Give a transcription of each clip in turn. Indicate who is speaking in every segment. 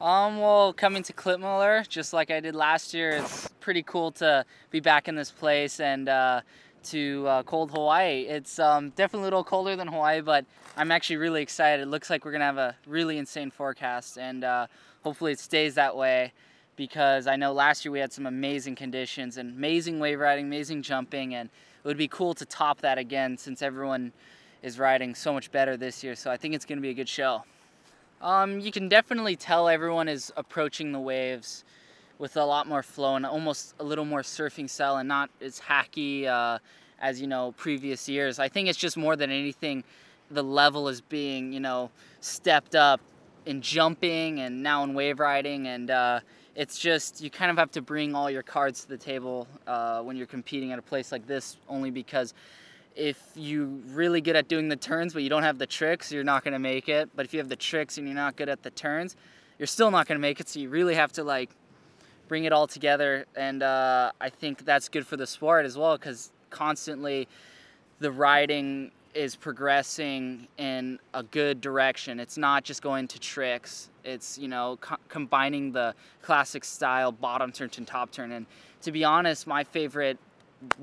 Speaker 1: Well, coming to Klitmoller, just like I did last year, it's pretty cool to be back in this place and to cold Hawaii. It's definitely a little colder than Hawaii, but I'm actually really excited. It looks like we're gonna have a really insane forecast, and hopefully it stays that way, because I know last year we had some amazing conditions and amazing wave riding, amazing jumping, and it would be cool to top that again since everyone is riding so much better this year. So I think it's gonna be a good show. You can definitely tell everyone is approaching the waves with a lot more flow and almost a little more surfing style and not as hacky as, previous years. I think it's just more than anything, the level is being, stepped up in jumping and now in wave riding, and it's just, you kind of have to bring all your cards to the table when you're competing at a place like this, only because if you're really good at doing the turns but you don't have the tricks, you're not going to make it. But if you have the tricks and you're not good at the turns, you're still not going to make it. So you really have to bring it all together, and I think that's good for the sport as well, because constantly the riding is progressing in a good direction. It's not just going to tricks. It's combining the classic style bottom turn to top turn. And to be honest, my favorite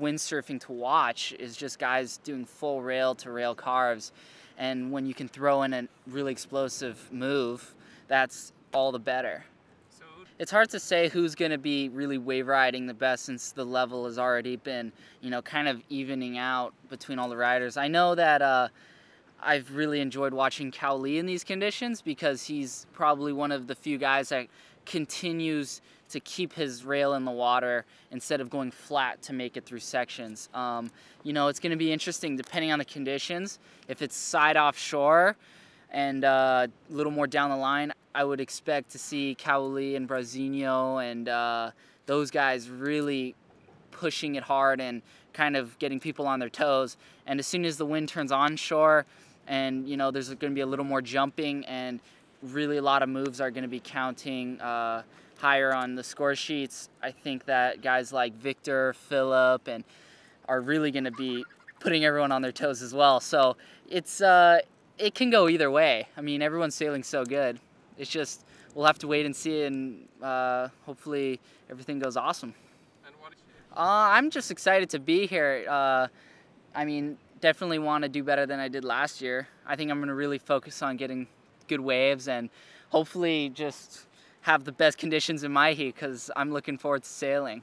Speaker 1: windsurfing to watch is just guys doing full rail to rail carves, and when you can throw in a really explosive move, that's all the better. It's hard to say who's going to be really wave riding the best, since the level has already been kind of evening out between all the riders. I know that I've really enjoyed watching Cowley in these conditions, because he's probably one of the few guys that continues to keep his rail in the water instead of going flat to make it through sections. It's going to be interesting depending on the conditions. If it's side offshore and a little more down the line, I would expect to see Cowley and Brazinho and those guys really pushing it hard and kind of getting people on their toes. And as soon as the wind turns onshore and there's going to be a little more jumping, and really a lot of moves are going to be counting higher on the score sheets, I think that guys like Victor, Philip, and are really going to be putting everyone on their toes as well. So it's it can go either way. I mean, everyone's sailing so good. It's just, we'll have to wait and see, and hopefully everything goes awesome.
Speaker 2: And what is
Speaker 1: I'm just excited to be here. I mean, definitely want to do better than I did last year. I think I'm going to really focus on getting good waves and hopefully just have the best conditions in my heat, because I'm looking forward to sailing.